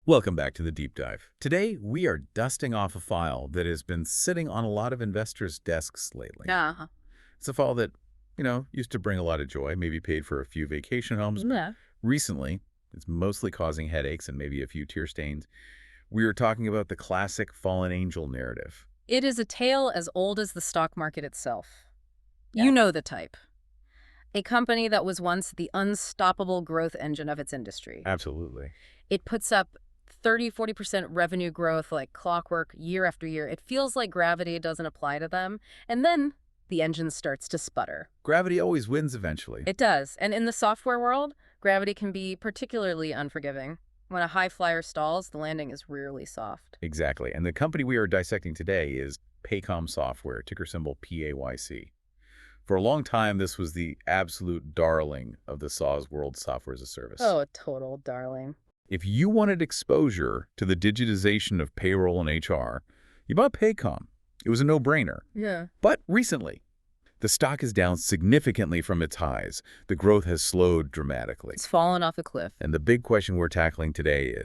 Welcome back to the Deep Dive. Today, we are dusting off a file that has been sitting on a lot of investors' desks lately. Uh-huh. It's a file that, used to bring a lot of joy, maybe paid for a few vacation homes. Yeah. Recently, it's mostly causing headaches and maybe a few tear stains. We are talking about the classic fallen angel narrative. It is a tale as old as the stock market itself. Yeah. You know the type. A company that was once the unstoppable growth engine of its industry. Absolutely. It puts up 30–40% revenue growth like clockwork year after year. It feels like gravity doesn't apply to them. And then the engine starts to sputter. Gravity always wins eventually. It does. And in the software world, gravity can be particularly unforgiving. When a high flyer stalls, the landing is rarely soft. Exactly. And the company we are dissecting today is Paycom Software, ticker symbol PAYC. For a long time, this was the absolute darling of the SaaS world, software as a service. Oh, a total darling. If you wanted exposure to the digitization of payroll and HR, you bought Paycom. It was a no-brainer. Yeah. But recently, the stock is down significantly from its highs. The growth has slowed dramatically. It's fallen off a cliff. And the big question we're tackling today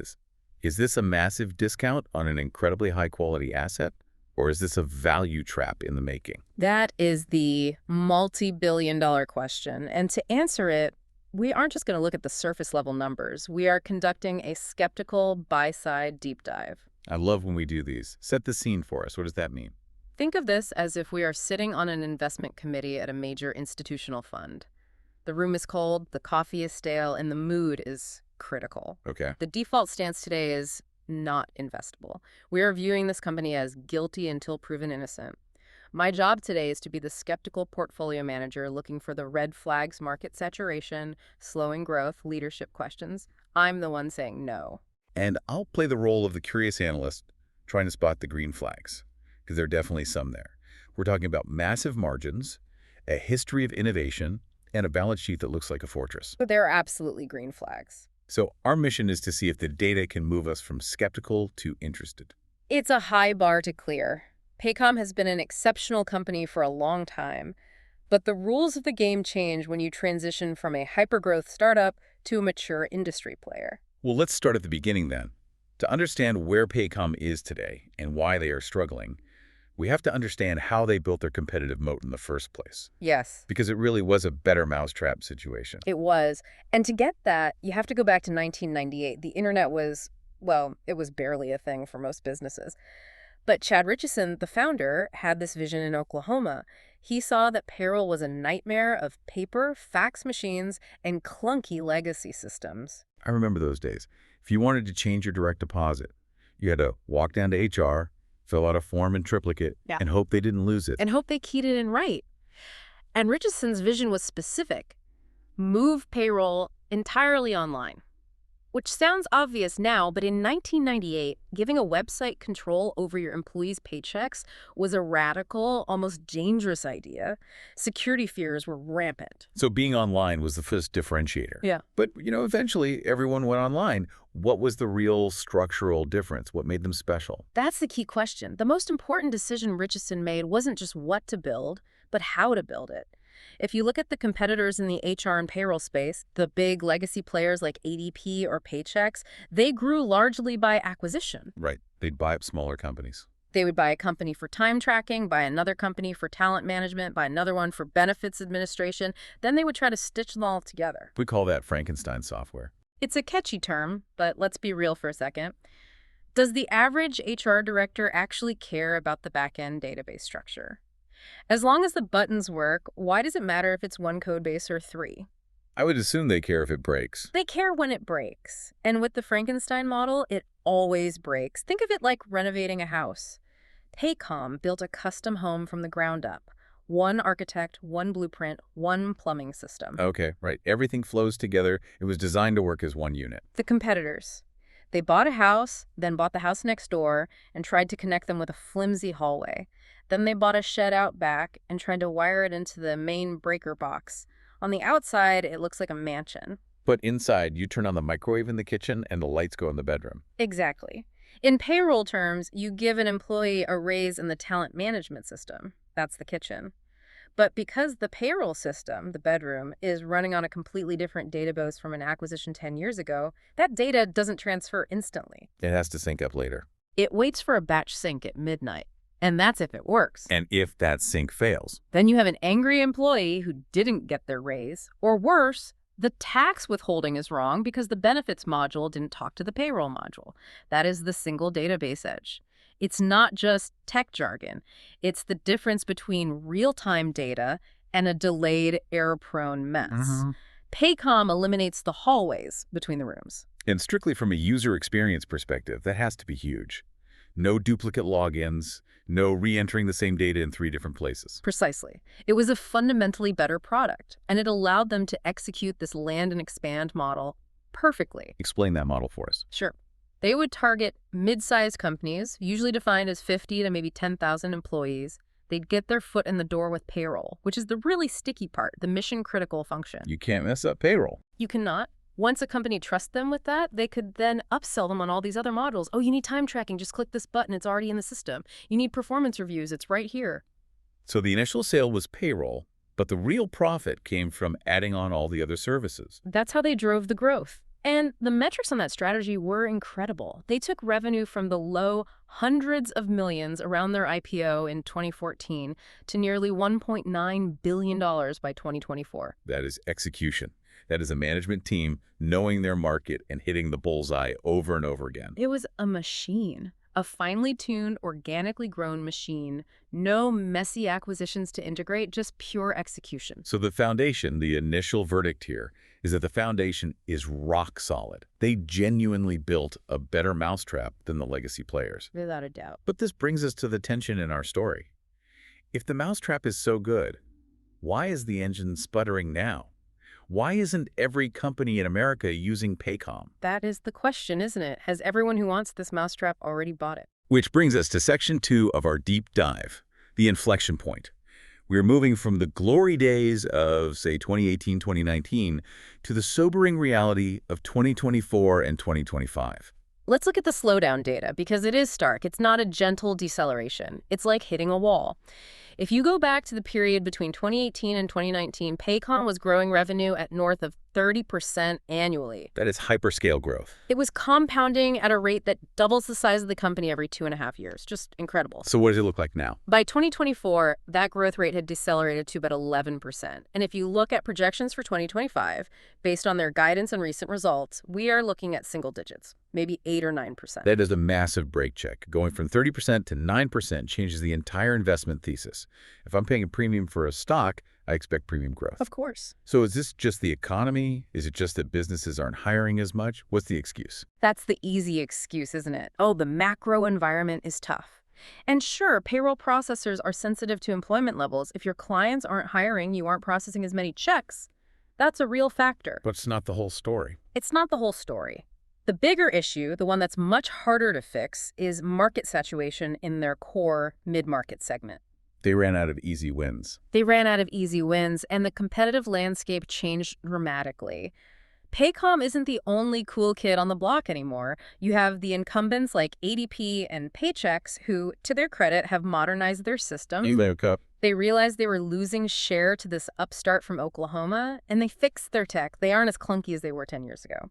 is this a massive discount on an incredibly high-quality asset? Or is this a value trap in the making? That is the multi-billion-dollar question. And to answer it, we aren't just going to look at the surface-level numbers. We are conducting a skeptical buy-side deep dive. I love when we do these. Set the scene for us. What does that mean? Think of this as if we are sitting on an investment committee at a major institutional fund. The room is cold, the coffee is stale, and the mood is critical. Okay. The default stance today is not investable. We are viewing this company as guilty until proven innocent. My job today is to be the skeptical portfolio manager looking for the red flags, market saturation, slowing growth, leadership questions. I'm the one saying no. And I'll play the role of the curious analyst trying to spot the green flags, because there are definitely some there. We're talking about massive margins, a history of innovation, and a balance sheet that looks like a fortress. But there are absolutely green flags. So our mission is to see if the data can move us from skeptical to interested. It's a high bar to clear. Paycom has been an exceptional company for a long time, but the rules of the game change when you transition from a hypergrowth startup to a mature industry player. Well, let's start at the beginning then. To understand where Paycom is today and why they are struggling, we have to understand how they built their competitive moat in the first place. Yes. Because it really was a better mousetrap situation. It was. And to get that, you have to go back to 1998. The internet was, well, it was barely a thing for most businesses. But Chad Richardson, the founder, had this vision in Oklahoma. He saw that payroll was a nightmare of paper, fax machines, and clunky legacy systems. I remember those days. If you wanted to change your direct deposit, you had to walk down to HR, fill out a form in triplicate, and hope they didn't lose it. And hope they keyed it in right. And Richardson's vision was specific. Move payroll entirely online. Which sounds obvious now, but in 1998, giving a website control over your employees' paychecks was a radical, almost dangerous idea. Security fears were rampant. So being online was the first differentiator. Yeah. But, eventually everyone went online. What was the real structural difference? What made them special? That's the key question. The most important decision Richardson made wasn't just what to build, but how to build it. If you look at the competitors in the HR and payroll space, the big legacy players like ADP or Paychex, they grew largely by acquisition. Right. They'd buy up smaller companies. They would buy a company for time tracking, buy another company for talent management, buy another one for benefits administration. Then they would try to stitch them all together. We call that Frankenstein software. It's a catchy term, but let's be real for a second. Does the average HR director actually care about the back-end database structure? As long as the buttons work, why does it matter if it's one code base or three? I would assume they care if it breaks. They care when it breaks. And with the Frankenstein model, it always breaks. Think of it like renovating a house. Paycom built a custom home from the ground up. One architect, one blueprint, one plumbing system. Okay, right. Everything flows together. It was designed to work as one unit. The competitors. They bought a house, then bought the house next door, and tried to connect them with a flimsy hallway. Then they bought a shed out back and tried to wire it into the main breaker box. On the outside, it looks like a mansion. But inside, you turn on the microwave in the kitchen and the lights go in the bedroom. Exactly. In payroll terms, you give an employee a raise in the talent management system. That's the kitchen. But because the payroll system, the bedroom, is running on a completely different database from an acquisition 10 years ago, that data doesn't transfer instantly. It has to sync up later. It waits for a batch sync at midnight, and that's if it works. And if that sync fails, Then you have an angry employee who didn't get their raise, or worse, the tax withholding is wrong because the benefits module didn't talk to the payroll module. That is the single database edge. It's not just tech jargon. It's the difference between real-time data and a delayed, error-prone mess. Paycom eliminates the hallways between the rooms. And strictly from a user experience perspective, that has to be huge. No duplicate logins, no re-entering the same data in 3 different places. Precisely. It was a fundamentally better product, and it allowed them to execute this land and expand model perfectly. Explain that model for us. Sure. They would target mid-sized companies, usually defined as 50 to maybe 10,000 employees. They'd get their foot in the door with payroll, which is the really sticky part, the mission-critical function. You can't mess up payroll. You cannot. Once a company trusts them with that, they could then upsell them on all these other modules. Oh, you need time tracking, just click this button, it's already in the system. You need performance reviews, it's right here. So the initial sale was payroll, but the real profit came from adding on all the other services. That's how they drove the growth. And the metrics on that strategy were incredible. They took revenue from the low hundreds of millions around their IPO in 2014 to nearly $1.9 billion by 2024. That is execution. That is a management team knowing their market and hitting the bullseye over and over again. It was a machine, a finely tuned, organically grown machine. No messy acquisitions to integrate, just pure execution. So the foundation, the initial verdict here, is that the foundation is rock solid. They genuinely built a better mousetrap than the legacy players. Without a doubt. But this brings us to the tension in our story. If the mousetrap is so good, why is the engine sputtering now? Why isn't every company in America using Paycom? That is the question, isn't it? Has everyone who wants this mousetrap already bought it? Which brings us to section 2 of our deep dive, the inflection point. We're moving from the glory days of, say, 2018, 2019, to the sobering reality of 2024 and 2025. Let's look at the slowdown data, because it is stark. It's not a gentle deceleration. It's like hitting a wall. If you go back to the period between 2018 and 2019, Paycom was growing revenue at north of 30% annually. That is hyperscale growth. It was compounding at a rate that doubles the size of the company every 2.5 years. Just incredible. So what does it look like now? By 2024, that growth rate had decelerated to about 11%. And if you look at projections for 2025, based on their guidance and recent results, we are looking at single digits, maybe 8 or 9%. That is a massive brake check. Going from 30% to 9% changes the entire investment thesis. If I'm paying a premium for a stock, I expect premium growth. Of course. So is this just the economy? Is it just that businesses aren't hiring as much? What's the excuse? That's the easy excuse, isn't it? Oh, the macro environment is tough. And sure, payroll processors are sensitive to employment levels. If your clients aren't hiring, you aren't processing as many checks. That's a real factor. But it's not the whole story. It's not the whole story. The bigger issue, the one that's much harder to fix, is market saturation in their core mid-market segment. They ran out of easy wins. They ran out of easy wins, and the competitive landscape changed dramatically. Paycom isn't the only cool kid on the block anymore. You have the incumbents like ADP and Paychex who, to their credit, have modernized their systems. They realized they were losing share to this upstart from Oklahoma, and they fixed their tech. They aren't as clunky as they were 10 years ago.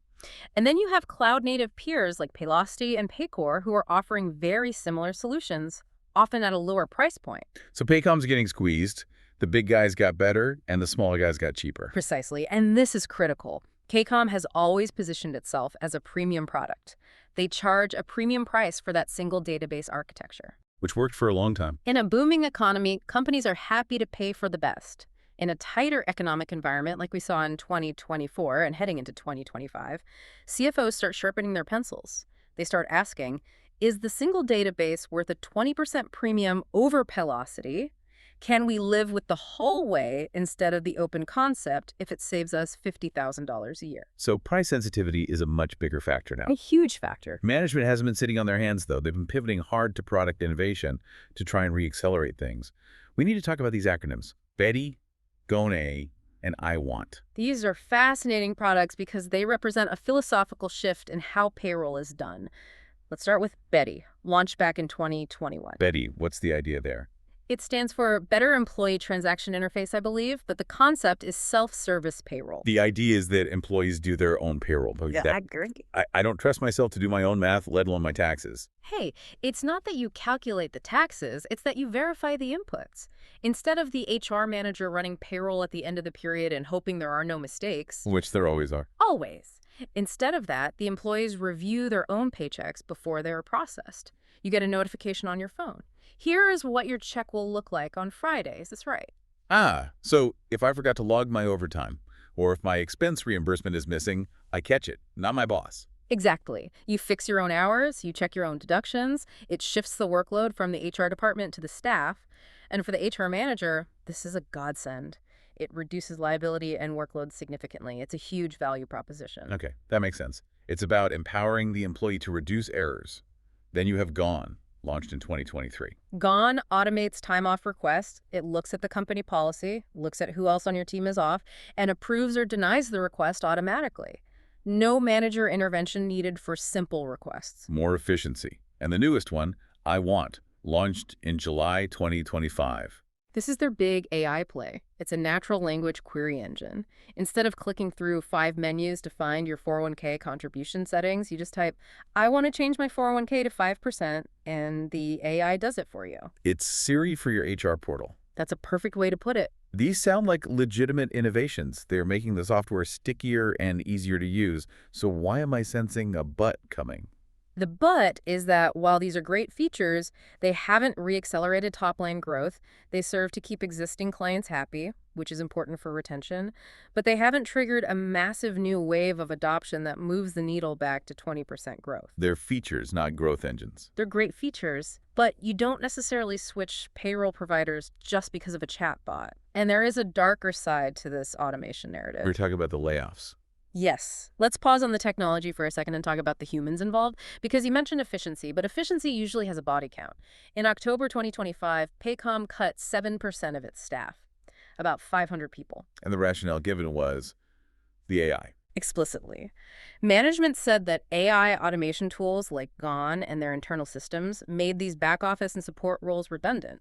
And then you have cloud-native peers like Paylocity and Paycor who are offering very similar solutions, often at a lower price point. So Paycom's getting squeezed, the big guys got better, and the smaller guys got cheaper. Precisely, and this is critical. Paycom has always positioned itself as a premium product. They charge a premium price for that single database architecture. Which worked for a long time. In a booming economy, companies are happy to pay for the best. In a tighter economic environment like we saw in 2024 and heading into 2025, CFOs start sharpening their pencils. They start asking, is the single database worth a 20% premium over Paylocity? Can we live with the hallway instead of the open concept if it saves us $50,000 a year? So price sensitivity is a much bigger factor now. A huge factor. Management hasn't been sitting on their hands, though. They've been pivoting hard to product innovation to try and re-accelerate things. We need to talk about these acronyms. Betty, Gone, and I Want. These are fascinating products because they represent a philosophical shift in how payroll is done. Let's start with Betty, launched back in 2021. Betty, what's the idea there? It stands for Better Employee Transaction Interface, I believe, but the concept is self-service payroll. The idea is that employees do their own payroll. But Yeah, that, I agree. I don't trust myself to do my own math, let alone my taxes. Hey, it's not that you calculate the taxes, it's that you verify the inputs. Instead of the HR manager running payroll at the end of the period and hoping there are no mistakes, Which there always are. always. Instead of that, the employees review their own paychecks before they are processed. You get a notification on your phone. Here is what your check will look like on Fridays. That's right. So if I forgot to log my overtime, or if my expense reimbursement is missing, I catch it, not my boss. Exactly. You fix your own hours, you check your own deductions, it shifts the workload from the HR department to the staff. And for the HR manager, this is a godsend. It reduces liability and workload significantly. It's a huge value proposition. Okay, that makes sense. It's about empowering the employee to reduce errors. Then you have Gone, launched in 2023. Gone automates time off requests. It looks at the company policy, looks at who else on your team is off, and approves or denies the request automatically. No manager intervention needed for simple requests. More efficiency. And the newest one, I Want, launched in July 2025. This is their big AI play. It's a natural language query engine. Instead of clicking through 5 menus to find your 401k contribution settings, you just type, I want to change my 401k to 5%, and the AI does it for you. It's Siri for your HR portal. That's a perfect way to put it. These sound like legitimate innovations. They're making the software stickier and easier to use. So why am I sensing a but coming? The but is that while these are great features, they haven't re-accelerated top-line growth. They serve to keep existing clients happy, which is important for retention, but they haven't triggered a massive new wave of adoption that moves the needle back to 20% growth. They're features, not growth engines. They're great features, but you don't necessarily switch payroll providers just because of a chatbot. And there is a darker side to this automation narrative. We're talking about the layoffs. Yes. Let's pause on the technology for a second and talk about the humans involved, because you mentioned efficiency, but efficiency usually has a body count. In October 2025, Paycom cut 7% of its staff, about 500 people. And the rationale given was the AI. Explicitly. Management said that AI automation tools like Gone and their internal systems made these back office and support roles redundant.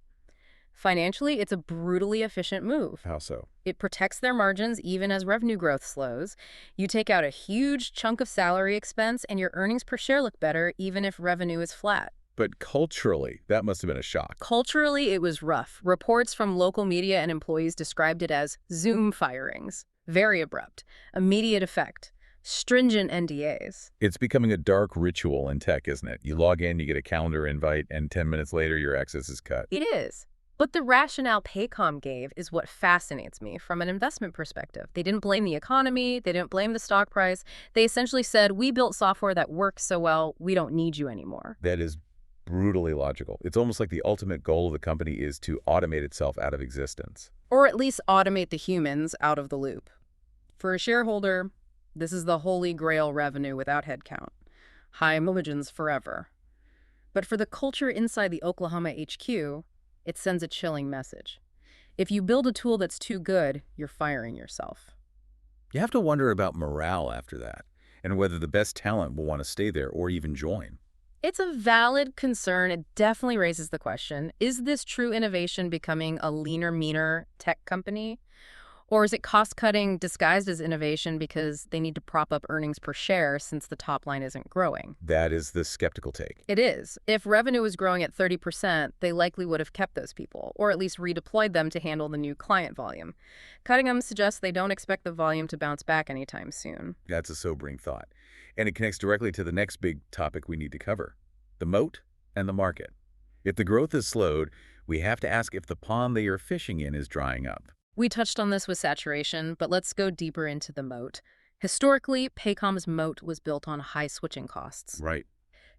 Financially, it's a brutally efficient move. How so? It protects their margins even as revenue growth slows. You take out a huge chunk of salary expense and your earnings per share look better even if revenue is flat. But culturally, that must have been a shock. Culturally, it was rough. Reports from local media and employees described it as Zoom firings. Very abrupt. Immediate effect. Stringent NDAs. It's becoming a dark ritual in tech, isn't it? You log in, you get a calendar invite, and 10 minutes later, your access is cut. It is. But the rationale Paycom gave is what fascinates me from an investment perspective. They didn't blame the economy. They didn't blame the stock price. They essentially said, we built software that works so well, we don't need you anymore. That is brutally logical. It's almost like the ultimate goal of the company is to automate itself out of existence. Or at least automate the humans out of the loop. For a shareholder, this is the holy grail revenue without headcount. High margins forever. But for the culture inside the Oklahoma HQ, it sends a chilling message. If you build a tool that's too good, you're firing yourself. You have to wonder about morale after that, and whether the best talent will want to stay there or even join. It's a valid concern. It definitely raises the question, is this true innovation becoming a leaner, meaner tech company? Or is it cost-cutting disguised as innovation because they need to prop up earnings per share since the top line isn't growing? That is the skeptical take. It is. If revenue was growing at 30%, they likely would have kept those people, or at least redeployed them to handle the new client volume. Cutting them suggests they don't expect the volume to bounce back anytime soon. That's a sobering thought. And it connects directly to the next big topic we need to cover, the moat and the market. If the growth is slowed, we have to ask if the pond they are fishing in is drying up. We touched on this with saturation, but let's go deeper into the moat. Historically, Paycom's moat was built on high switching costs. Right.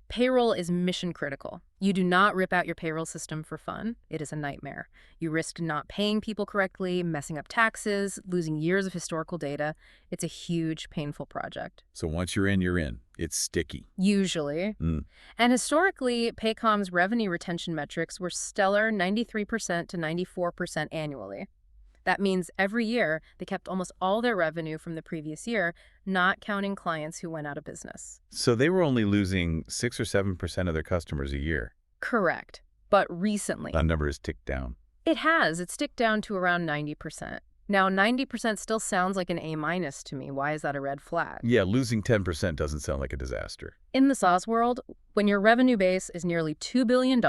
Payroll is mission critical. You do not rip out your payroll system for fun. It is a nightmare. You risk not paying people correctly, messing up taxes, losing years of historical data. It's a huge, painful project. So once you're in, you're in. It's sticky. Usually. And historically, Paycom's revenue retention metrics were stellar 93% to 94% annually. That means every year, they kept almost all their revenue from the previous year, not counting clients who went out of business. So they were only losing 6 or 7% of their customers a year. Correct. but recently. That number has ticked down. It has. It's ticked down to around 90%. Now, 90% still sounds like an A- to me. Why is that a red flag? Yeah, losing 10% doesn't sound like a disaster. In the SaaS world, when your revenue base is nearly $2 billion,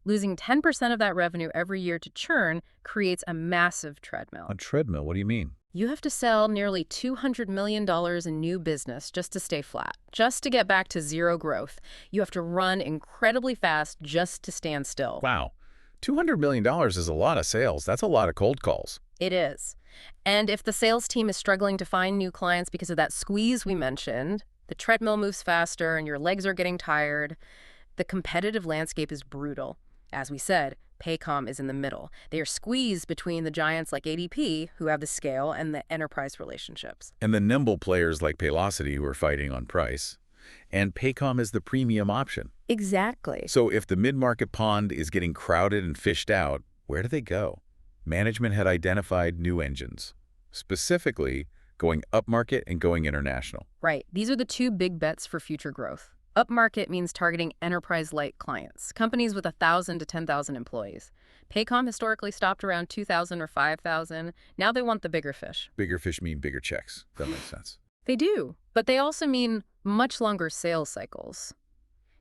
losing 10% of that revenue every year to churn creates a massive treadmill. A treadmill? What do you mean? You have to sell nearly $200 million in new business just to stay flat, just to get back to zero growth. You have to run incredibly fast just to stand still. Wow. $200 million is a lot of sales. That's a lot of cold calls. It is. And if the sales team is struggling to find new clients because of that squeeze we mentioned, the treadmill moves faster and your legs are getting tired, the competitive landscape is brutal. As we said, Paycom is in the middle. They are squeezed between the giants like ADP, who have the scale, and the enterprise relationships. And the nimble players like Paylocity who are fighting on price. And Paycom is the premium option. Exactly. So if the mid-market pond is getting crowded and fished out, where do they go? Management had identified new engines, specifically going upmarket and going international. Right. These are the two big bets for future growth. Upmarket means targeting enterprise-like clients, companies with 1,000 to 10,000 employees. Paycom historically stopped around 2,000 or 5,000. Now they want the bigger fish. Bigger fish mean bigger checks. That makes sense. They do, but they also mean much longer sales cycles.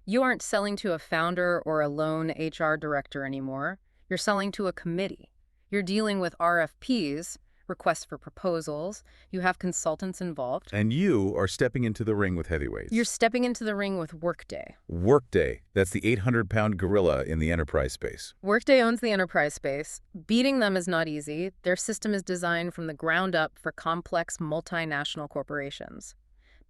You aren't selling to a founder or a lone HR director anymore. You're selling to a committee. You're dealing with RFPs, requests for proposals. You have consultants involved. And you are stepping into the ring with heavyweights. You're stepping into the ring with Workday. Workday. That's the 800-pound gorilla in the enterprise space. Workday owns the enterprise space. Beating them is not easy. Their system is designed from the ground up for complex multinational corporations.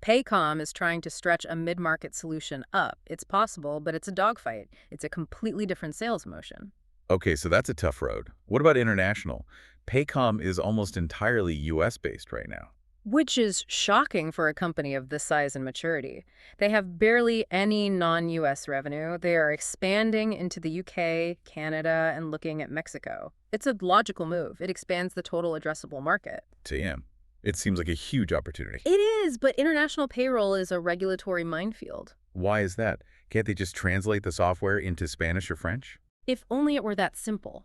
Paycom is trying to stretch a mid-market solution up. It's possible, but it's a dogfight. It's a completely different sales motion. Okay, so that's a tough road. What about international? Paycom is almost entirely US-based right now. Which is shocking for a company of this size and maturity. They have barely any non-US revenue. They are expanding into the UK, Canada, and looking at Mexico. It's a logical move. It expands the total addressable market. Damn. It seems like a huge opportunity. It is, but international payroll is a regulatory minefield. Why is that? Can't they just translate the software into Spanish or French? If only it were that simple.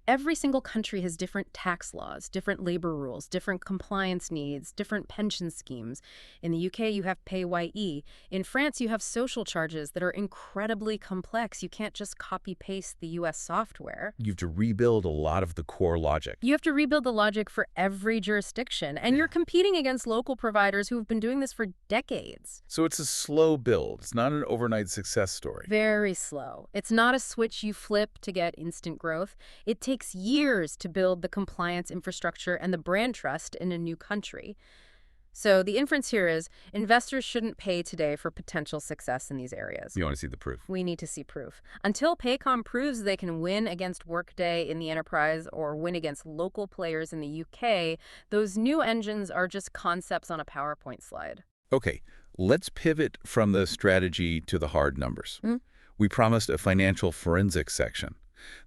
Every single country has different tax laws, different labor rules, different compliance needs, different pension schemes. In the UK, you have PAYC. In France, you have social charges that are incredibly complex. You can't just copy-paste the US software. You have to rebuild a lot of the core logic. You have to rebuild the logic for every jurisdiction, and you're competing against local providers who have been doing this for decades. So it's a slow build. It's not an overnight success story. Very slow. It's not a switch you flip to get instant growth. It takes years to build the compliance infrastructure and the brand trust in a new country. So the inference here is investors shouldn't pay today for potential success in these areas. You want to see the proof. We need to see proof. Until Paycom proves they can win against Workday in the enterprise or win against local players in the UK, those new engines are just concepts on a PowerPoint slide. Okay, let's pivot from the strategy to the hard numbers. We promised a financial forensics section.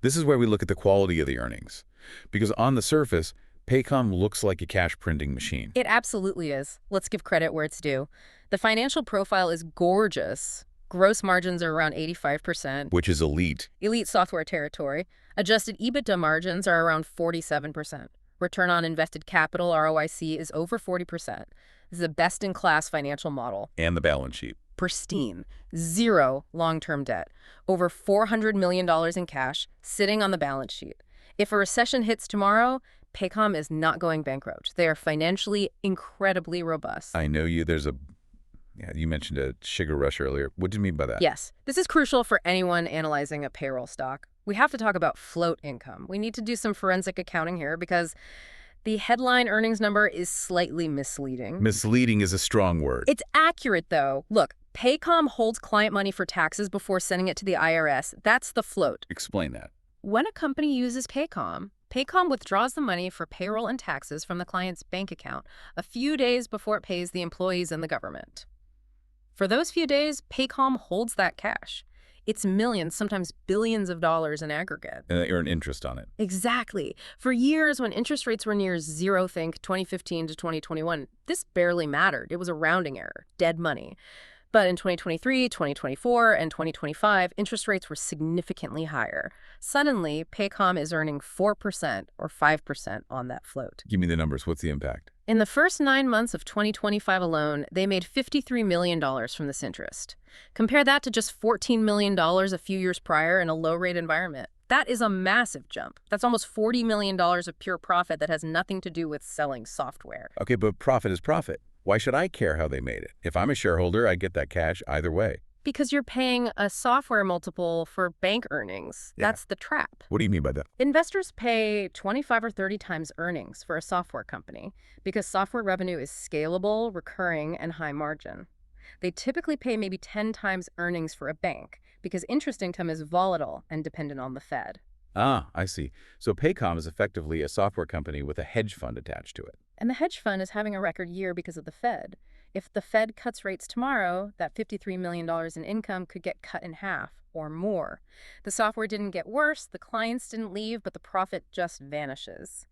This is where we look at the quality of the earnings. Because on the surface, Paycom looks like a cash printing machine. It absolutely is. Let's give credit where it's due. The financial profile is gorgeous. Gross margins are around 85%. Which is elite. Elite software territory. Adjusted EBITDA margins are around 47%. Return on invested capital, ROIC, is over 40%. This is a best-in-class financial model. And the balance sheet. Pristine. Zero long-term debt. Over $400 million in cash sitting on the balance sheet. If a recession hits tomorrow, Paycom is not going bankrupt. They are financially incredibly robust. I know you. You mentioned a sugar rush earlier. What do you mean by that? Yes. This is crucial for anyone analyzing a payroll stock. We have to talk about float income. We need to do some forensic accounting here because the headline earnings number is slightly misleading. Misleading is a strong word. It's accurate, though. Look, Paycom holds client money for taxes before sending it to the IRS. That's the float. Explain that. When a company uses Paycom, Paycom withdraws the money for payroll and taxes from the client's bank account a few days before it pays the employees and the government. For those few days, Paycom holds that cash. It's millions, sometimes billions of dollars in aggregate. And they earn interest on it. Exactly. For years, when interest rates were near zero, think 2015 to 2021, this barely mattered. It was a rounding error, dead money. But in 2023, 2024, and 2025, interest rates were significantly higher. Suddenly, Paycom is earning 4% or 5% on that float. Give me the numbers. What's the impact? In the first 9 months of 2025 alone, they made $53 million from this interest. Compare that to just $14 million a few years prior in a low-rate environment. That is a massive jump. That's almost $40 million of pure profit that has nothing to do with selling software. Okay, but profit is profit. Why should I care how they made it? If I'm a shareholder, I get that cash either way. Because you're paying a software multiple for bank earnings. Yeah. That's the trap. What do you mean by that? Investors pay 25 or 30 times earnings for a software company because software revenue is scalable, recurring, and high margin. They typically pay maybe 10 times earnings for a bank because interest income is volatile and dependent on the Fed. Ah, I see. So Paycom is effectively a software company with a hedge fund attached to it. And the hedge fund is having a record year because of the Fed. If the Fed cuts rates tomorrow, that $53 million in income could get cut in half or more. The software didn't get worse, the clients didn't leave, but the profit just vanishes.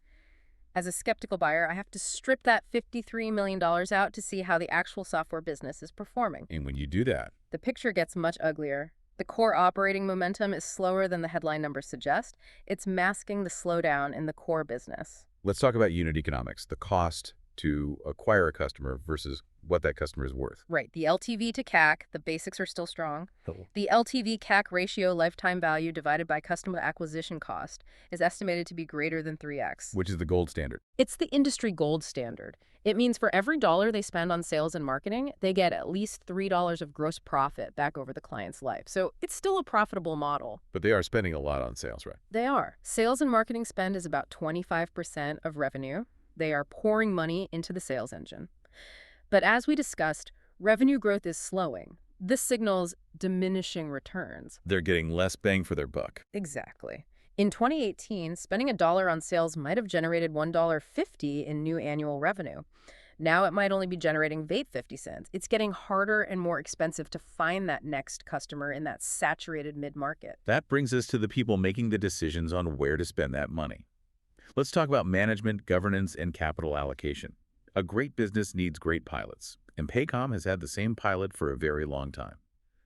As a skeptical buyer, I have to strip that $53 million out to see how the actual software business is performing. And when you do that, The picture gets much uglier. The core operating momentum is slower than the headline numbers suggest. It's masking the slowdown in the core business. let's talk about unit economics, the cost to acquire a customer versus what that customer is worth. Right. The LTV to CAC, the basics are still strong. Oh. The LTV CAC ratio, lifetime value divided by customer acquisition cost, is estimated to be greater than 3x. Which is the gold standard. It's the industry gold standard. It means for every dollar they spend on sales and marketing, they get at least $3 of gross profit back over the client's life. So it's still a profitable model. But they are spending a lot on sales, right? They are. Sales and marketing spend is about 25% of revenue. They are pouring money into the sales engine. But as we discussed, revenue growth is slowing. This signals diminishing returns. They're getting less bang for their buck. Exactly. In 2018, spending $1 on sales might have generated $1.50 in new annual revenue. Now it might only be generating 50 cents. It's getting harder and more expensive to find that next customer in that saturated mid-market. That brings us to the people making the decisions on where to spend that money. Let's talk about management, governance, and capital allocation. A great business needs great pilots, and Paycom has had the same pilot for a very long time.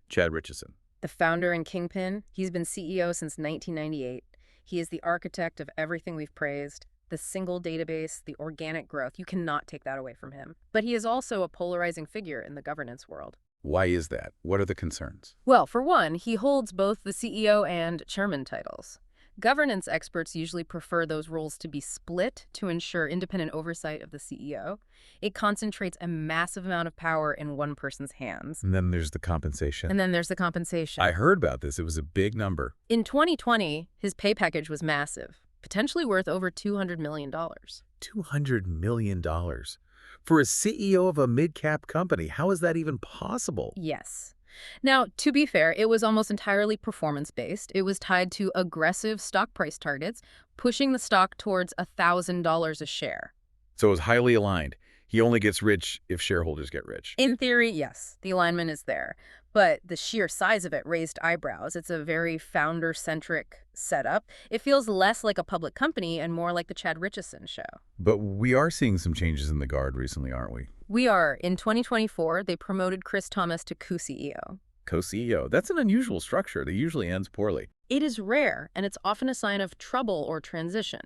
Chad Richardson. The founder and kingpin, he's been CEO since 1998. He is the architect of everything we've praised, the single database, the organic growth. You cannot take that away from him. But he is also a polarizing figure in the governance world. Why is that? What are the concerns? Well, for one, he holds both the CEO and chairman titles. Governance experts usually prefer those roles to be split to ensure independent oversight of the CEO. It concentrates a massive amount of power in one person's hands. And then there's the compensation. And then there's the compensation. I heard about this. It was a big number. In 2020, his pay package was massive, potentially worth over $200 million. $200 million. For a CEO of a mid-cap company, how is that even possible? Yes. Now, to be fair, it was almost entirely performance-based. It was tied to aggressive stock price targets, pushing the stock towards $1,000 a share. So it was highly aligned. He only gets rich if shareholders get rich. In theory, yes, the alignment is there. But the sheer size of it raised eyebrows. It's a very founder-centric setup. It feels less like a public company and more like the Chad Richardson show. But we are seeing some changes in the guard recently, aren't we? We are. In 2024, they promoted Chris Thomas to co-CEO. Co-CEO. That's an unusual structure that usually ends poorly. It is rare, and it's often a sign of trouble or transition.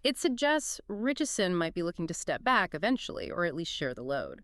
It suggests Richardson might be looking to step back eventually, or at least share the load.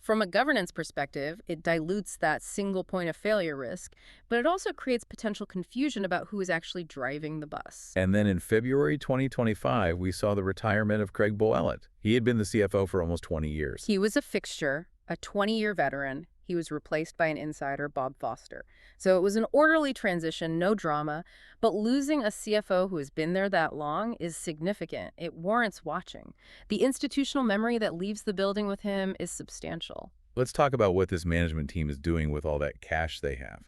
From a governance perspective, it dilutes that single point of failure risk, but it also creates potential confusion about who is actually driving the bus. And then in February 2025, we saw the retirement of Craig Boelet. He had been the CFO for almost 20 years. He was a fixture, a 20-year veteran. He was replaced by an insider, Bob Foster. So it was an orderly transition, no drama, but losing a CFO who has been there that long is significant. It warrants watching. The institutional memory that leaves the building with him is substantial. Let's talk about what this management team is doing with all that cash they have.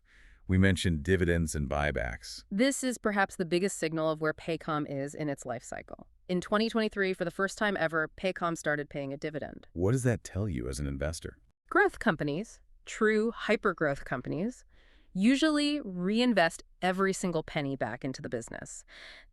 We mentioned dividends and buybacks. This is perhaps the biggest signal of where Paycom is in its life cycle. In 2023, for the first time ever, Paycom started paying a dividend. What does that tell you as an investor? Growth companies, true hyper-growth companies, usually reinvest every single penny back into the business.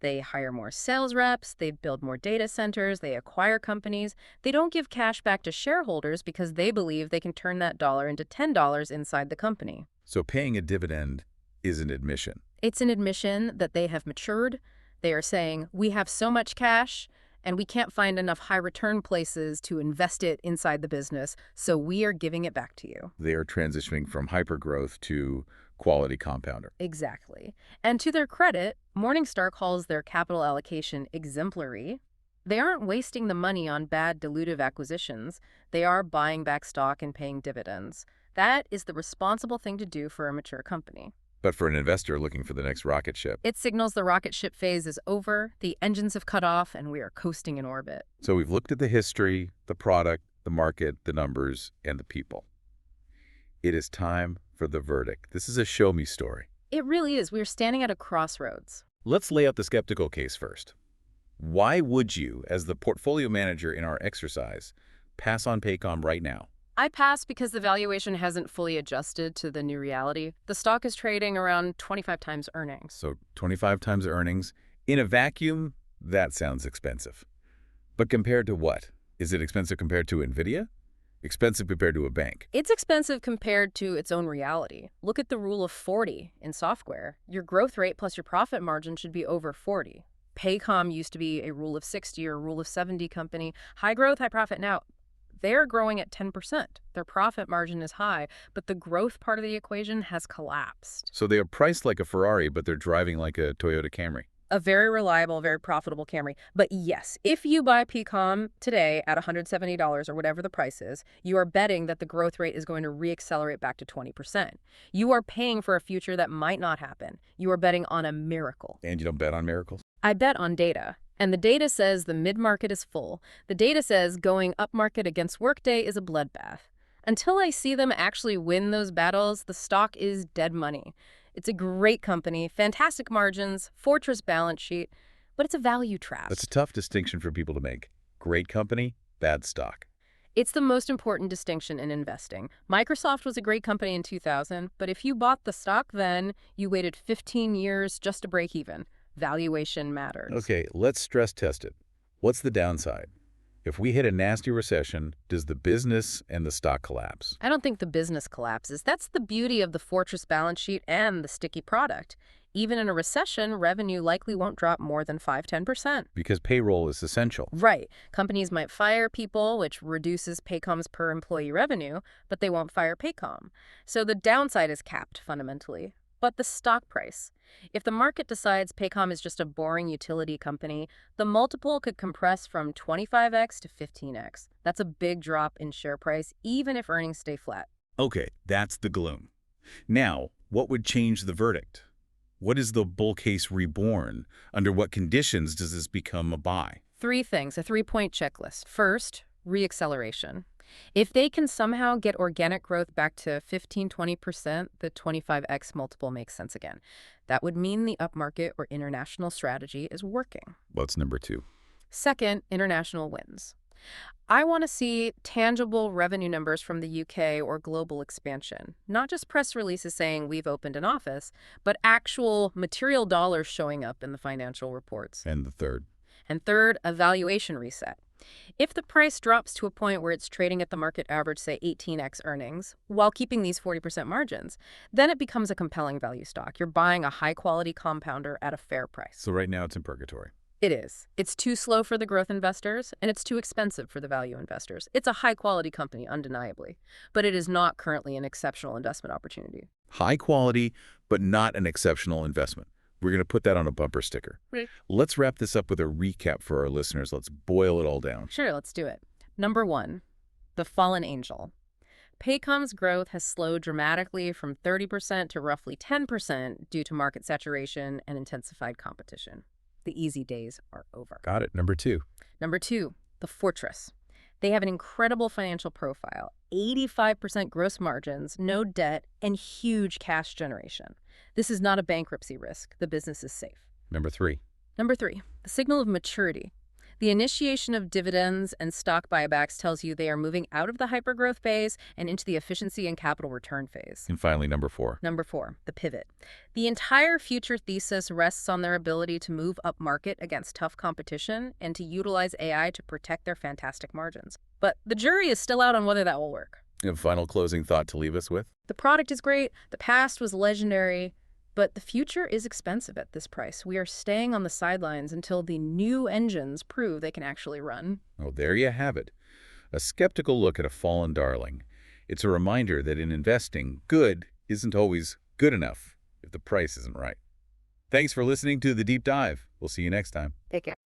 They hire more sales reps, they build more data centers, they acquire companies. They don't give cash back to shareholders because they believe they can turn that dollar into $10 inside the company. So paying a dividend is an admission. It's an admission that they have matured. They are saying, we have so much cash and we can't find enough high return places to invest it inside the business, so we are giving it back to you. They are transitioning from hypergrowth to quality compounder. Exactly. And to their credit, Morningstar calls their capital allocation exemplary. They aren't wasting the money on bad dilutive acquisitions. They are buying back stock and paying dividends. That is the responsible thing to do for a mature company. But for an investor looking for the next rocket ship. It signals the rocket ship phase is over, the engines have cut off, and we are coasting in orbit. So we've looked at the history, the product, the market, the numbers, and the people. It is time for the verdict. This is a show-me story. It really is. We are standing at a crossroads. Let's lay out the skeptical case first. Why would you, as the portfolio manager in our exercise, pass on Paycom right now? I pass because the valuation hasn't fully adjusted to the new reality. The stock is trading around 25 times earnings. So 25 times earnings. In a vacuum, that sounds expensive. But compared to what? Is it expensive compared to NVIDIA? Expensive compared to a bank? It's expensive compared to its own reality. Look at the rule of 40 in software. Your growth rate plus your profit margin should be over 40. Paycom used to be a rule of 60 or rule of 70 company. High growth, high profit. Now, they're growing at 10%. Their profit margin is high, but the growth part of the equation has collapsed. So they are priced like a Ferrari, but they're driving like a Toyota Camry. A very reliable, very profitable Camry. But yes, if you buy Paycom today at $170 or whatever the price is, you are betting that the growth rate is going to reaccelerate back to 20%. You are paying for a future that might not happen. You are betting on a miracle. And you don't bet on miracles? I bet on data. And the data says the mid-market is full. The data says going upmarket against Workday is a bloodbath. Until I see them actually win those battles, the stock is dead money. It's a great company, fantastic margins, fortress balance sheet, but it's a value trap. That's a tough distinction for people to make. Great company, bad stock. It's the most important distinction in investing. Microsoft was a great company in 2000, but if you bought the stock then, you waited 15 years just to break even. Valuation matters. Okay, let's stress test it. What's the downside? If we hit a nasty recession, does the business and the stock collapse? I don't think the business collapses. That's the beauty of the fortress balance sheet and the sticky product. Even in a recession, revenue likely won't drop more than 5–10%. Because payroll is essential. Right. Companies might fire people, which reduces Paycom's per employee revenue, but they won't fire Paycom. So the downside is capped, fundamentally. But the stock price. If the market decides Paycom is just a boring utility company, the multiple could compress from 25x to 15x. That's a big drop in share price, even if earnings stay flat. Okay, that's the gloom. Now, what would change the verdict? What is the bull case reborn? Under what conditions does this become a buy? 3 things, a 3-point checklist. First, reacceleration. If they can somehow get organic growth back to 15–20%, the 25x multiple makes sense again. That would mean the upmarket or international strategy is working. What's number 2? Second, international wins. I want to see tangible revenue numbers from the UK or global expansion, not just press releases saying we've opened an office, but actual material dollars showing up in the financial reports. And the third? And third, a valuation reset. If the price drops to a point where it's trading at the market average, say 18x earnings, while keeping these 40% margins, then it becomes a compelling value stock. You're buying a high-quality compounder at a fair price. So right now it's in purgatory. It is. It's too slow for the growth investors, and it's too expensive for the value investors. It's a high-quality company, undeniably, but it is not currently an exceptional investment opportunity. High quality, but not an exceptional investment. We're going to put that on a bumper sticker. Right. Let's wrap this up with a recap for our listeners. Let's boil it all down. Sure, let's do it. Number 1, the fallen angel. Paycom's growth has slowed dramatically from 30% to roughly 10% due to market saturation and intensified competition. The easy days are over. Got it. Number 2. Number 2, the fortress. They have an incredible financial profile, 85% gross margins, no debt, and huge cash generation. This is not a bankruptcy risk. The business is safe. Number 3. Number 3, the signal of maturity. The initiation of dividends and stock buybacks tells you they are moving out of the hypergrowth phase and into the efficiency and capital return phase. And finally, number 4. Number 4, the pivot. The entire future thesis rests on their ability to move up market against tough competition and to utilize AI to protect their fantastic margins. But the jury is still out on whether that will work. A final closing thought to leave us with? The product is great, the past was legendary, but the future is expensive at this price. We are staying on the sidelines until the new engines prove they can actually run. Oh, there you have it. A skeptical look at a fallen darling. It's a reminder that in investing, good isn't always good enough if the price isn't right. Thanks for listening to The Deep Dive. We'll see you next time. Take care.